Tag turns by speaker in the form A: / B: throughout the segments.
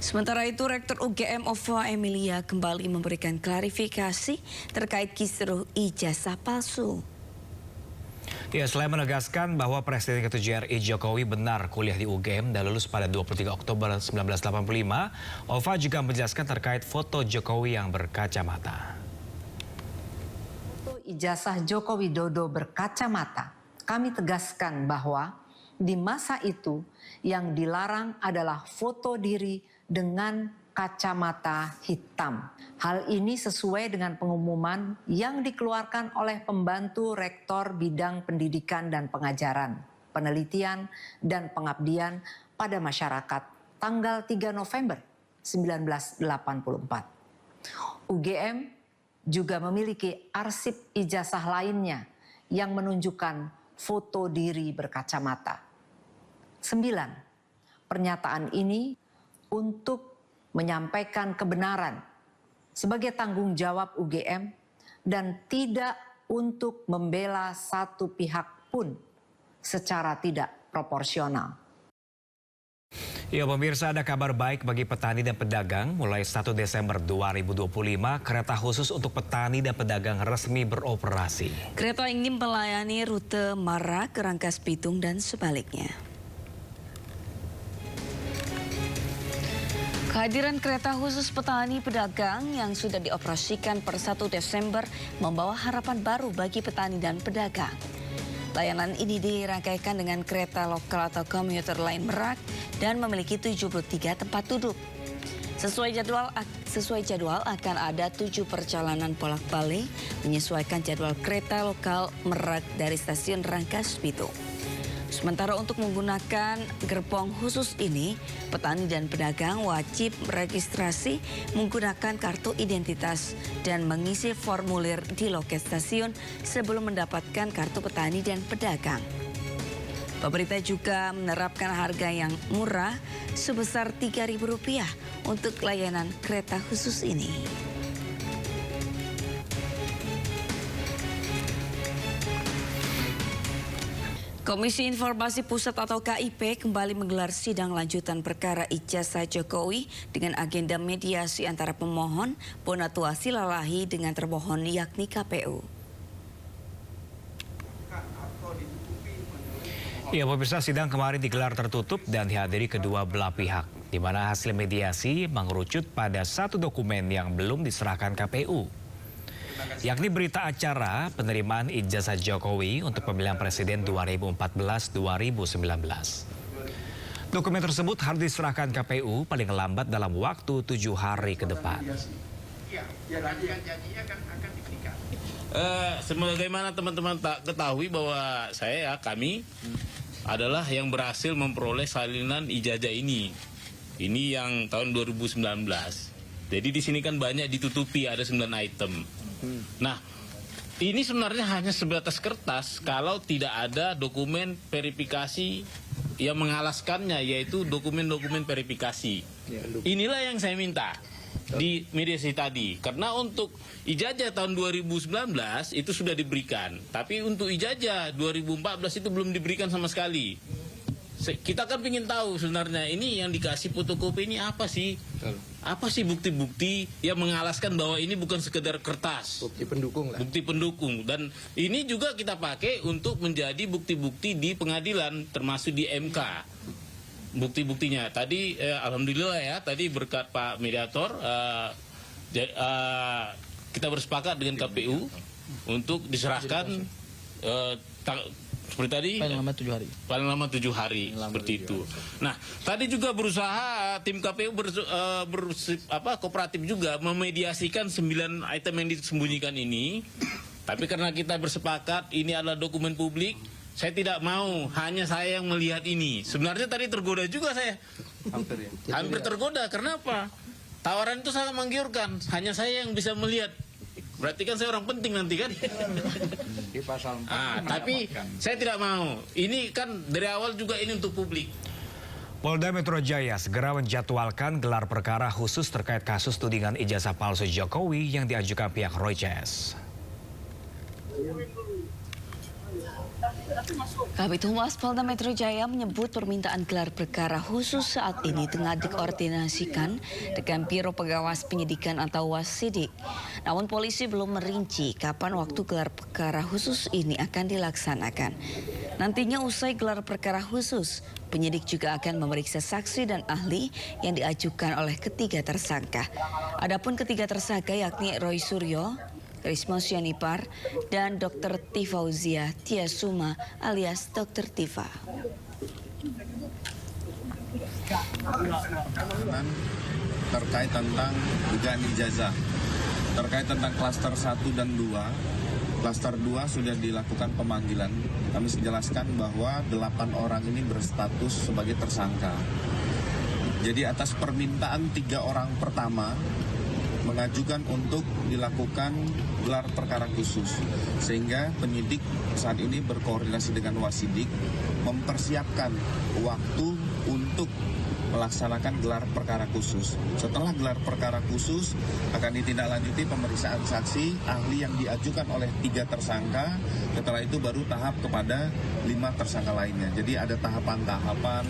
A: Sementara itu, Rektor UGM Ova Emilia kembali memberikan klarifikasi terkait kisruh ijazah palsu.
B: Ya, selain menegaskan bahwa Presiden ke-7 RI Jokowi benar kuliah di UGM dan lulus pada 23 Oktober 1985, Ova juga menjelaskan terkait foto Jokowi yang berkacamata.
C: Foto ijazah Joko Widodo berkacamata, kami tegaskan bahwa di masa itu yang dilarang adalah foto diri dengan kacamata hitam. Hal ini sesuai dengan pengumuman yang dikeluarkan oleh pembantu rektor bidang pendidikan dan pengajaran, penelitian dan pengabdian pada masyarakat tanggal 3 November 1984. UGM juga memiliki arsip ijazah lainnya yang menunjukkan foto diri berkacamata. 9. Pernyataan ini untuk menyampaikan kebenaran sebagai tanggung jawab UGM dan tidak untuk membela satu pihak pun secara tidak proporsional.
B: Ya pemirsa, ada kabar baik bagi petani dan pedagang. Mulai 1 Desember 2025, kereta khusus untuk petani dan pedagang resmi beroperasi.
A: Kereta ini melayani rute Merak, Rangkas Bitung dan sebaliknya. Kehadiran kereta khusus petani pedagang yang sudah dioperasikan per 1 Desember membawa harapan baru bagi petani dan pedagang. Layanan ini dirangkaikan dengan kereta lokal atau komuter lain Merak dan memiliki 73 tempat duduk. Sesuai jadwal akan ada 7 perjalanan bolak-balik menyesuaikan jadwal kereta lokal Merak dari stasiun Rangkas Bitung. Sementara untuk menggunakan gerbong khusus ini, petani dan pedagang wajib meregistrasi menggunakan kartu identitas dan mengisi formulir di loket stasiun sebelum mendapatkan kartu petani dan pedagang. Pemerintah juga menerapkan harga yang murah sebesar Rp3.000 untuk layanan kereta khusus ini. Komisi Informasi Pusat atau KIP kembali menggelar sidang lanjutan perkara ijazah Jokowi dengan agenda mediasi antara pemohon Bonatua Silalahi dengan termohon yakni KPU.
B: Ya pemirsa, sidang kemarin digelar tertutup dan dihadiri kedua belah pihak, di mana hasil mediasi mengerucut pada satu dokumen yang belum diserahkan KPU. Yakni berita acara penerimaan ijazah Jokowi untuk pemilihan presiden 2014-2019. Dokumen tersebut harus diserahkan KPU paling lambat dalam waktu 7 hari ke depan.
D: Sebagaimana teman-teman tak ketahui bahwa kami adalah yang berhasil memperoleh salinan ijazah ini. Ini yang tahun 2019. Jadi di sini kan banyak ditutupi, ada 9 item. Nah, ini sebenarnya hanya sebatas kertas kalau tidak ada dokumen verifikasi yang mengalaskannya, yaitu dokumen-dokumen verifikasi. Inilah yang saya minta di mediasi tadi. Karena untuk ijazah tahun 2019 itu sudah diberikan, tapi untuk ijazah 2014 itu belum diberikan sama sekali. Kita kan ingin tahu sebenarnya ini yang dikasih fotokopi ini apa sih? Apa sih bukti-bukti yang mengalaskan bahwa ini bukan sekedar kertas?
E: Bukti pendukung lah.
D: Bukti pendukung. Dan ini juga kita pakai untuk menjadi bukti-bukti di pengadilan, termasuk di MK. Bukti-buktinya. Tadi alhamdulillah ya, tadi berkat Pak Mediator kita bersepakat dengan KPU untuk diserahkan seperti tadi
E: Paling lama 7 hari.
D: Paling lama 7 hari seperti itu. Nah, tadi juga berusaha tim KPU kooperatif juga memediasikan 9 item yang disembunyikan ini. Tapi karena kita bersepakat ini adalah dokumen publik, saya tidak mau hanya saya yang melihat ini. Sebenarnya tadi tergoda juga saya. Hampir tergoda. Kenapa? Tawaran itu sangat menggiurkan. Hanya saya yang bisa melihat. Berarti kan saya orang penting nanti kan?
E: Di pasal 4
D: tapi saya tidak mau. Ini kan dari awal juga ini untuk publik.
B: Polda Metro Jaya segera menjadwalkan gelar perkara khusus terkait kasus tudingan ijazah palsu Jokowi yang diajukan pihak Roy CS.
A: Kabid Humas Polda Metro Jaya menyebut permintaan gelar perkara khusus saat ini tengah dikoordinasikan dengan Biro Pengawas Penyidikan atau Wasidik. Namun polisi belum merinci kapan waktu gelar perkara khusus ini akan dilaksanakan. Nantinya usai gelar perkara khusus, penyidik juga akan memeriksa saksi dan ahli yang diajukan oleh ketiga tersangka. Adapun ketiga tersangka yakni Roy Suryo, Risma Sianipar, dan Dr. Tifauzia Tiasuma alias Dr. Tifa.
F: Terkait tentang dugaan ijazah, terkait tentang klaster 1 dan 2, klaster 2 sudah dilakukan pemanggilan. Kami menjelaskan bahwa 8 orang ini berstatus sebagai tersangka. Jadi atas permintaan 3 orang pertama mengajukan untuk dilakukan gelar perkara khusus, sehingga penyidik saat ini berkoordinasi dengan Wasidik mempersiapkan waktu untuk melaksanakan gelar perkara khusus. Setelah gelar perkara khusus akan ditindaklanjuti pemeriksaan saksi ahli yang diajukan oleh 3 tersangka. Setelah itu baru tahap kepada 5 tersangka lainnya. Jadi ada tahapan-tahapan,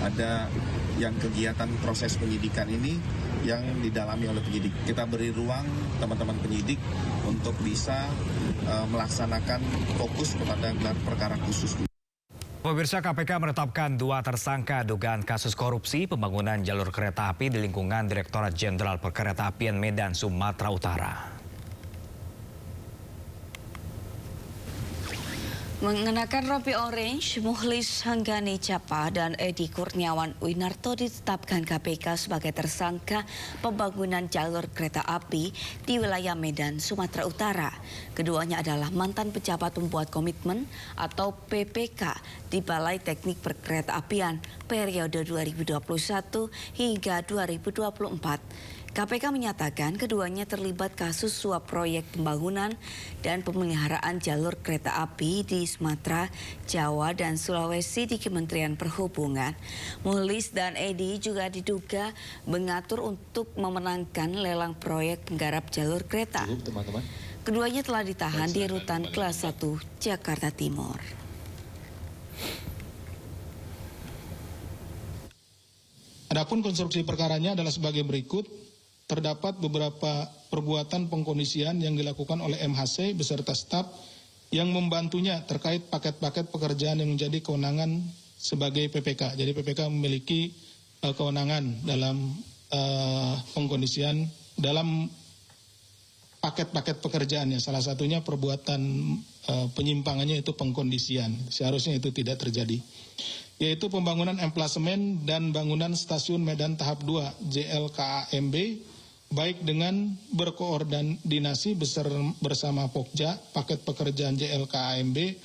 F: ada yang kegiatan proses penyidikan ini yang didalami oleh penyidik. Kita beri ruang teman-teman penyidik untuk bisa melaksanakan fokus kepada gelar perkara khusus.
B: Pemirsa, KPK menetapkan 2 tersangka dugaan kasus korupsi pembangunan jalur kereta api di lingkungan Direktorat Jenderal Perkeretaapian Medan, Sumatera Utara.
A: Mengenakan rompi orange, Mukhlis Hanggani Capa dan Edi Kurniawan Winarto ditetapkan KPK sebagai tersangka pembangunan jalur kereta api di wilayah Medan, Sumatera Utara. Keduanya adalah mantan pejabat pembuat komitmen atau PPK di Balai Teknik Perkeretaapian periode 2021 hingga 2024. KPK menyatakan keduanya terlibat kasus suap proyek pembangunan dan pemeliharaan jalur kereta api di Sumatera, Jawa, dan Sulawesi di Kementerian Perhubungan. Mukhlis dan Edi juga diduga mengatur untuk memenangkan lelang proyek penggarap jalur kereta. Keduanya telah ditahan di Rutan Kelas 1 Jakarta Timur.
G: Adapun konstruksi perkaranya adalah sebagai berikut. Terdapat beberapa perbuatan pengkondisian yang dilakukan oleh MHC beserta staf yang membantunya terkait paket-paket pekerjaan yang menjadi kewenangan sebagai PPK. Jadi PPK memiliki kewenangan dalam pengkondisian dalam paket-paket pekerjaannya. Salah satunya perbuatan penyimpangannya itu pengkondisian. Seharusnya itu tidak terjadi. Yaitu pembangunan emplasemen dan bangunan stasiun Medan tahap 2 JLKAMB, baik dengan berkoordinasi bersama Pokja, paket pekerjaan JLKAMB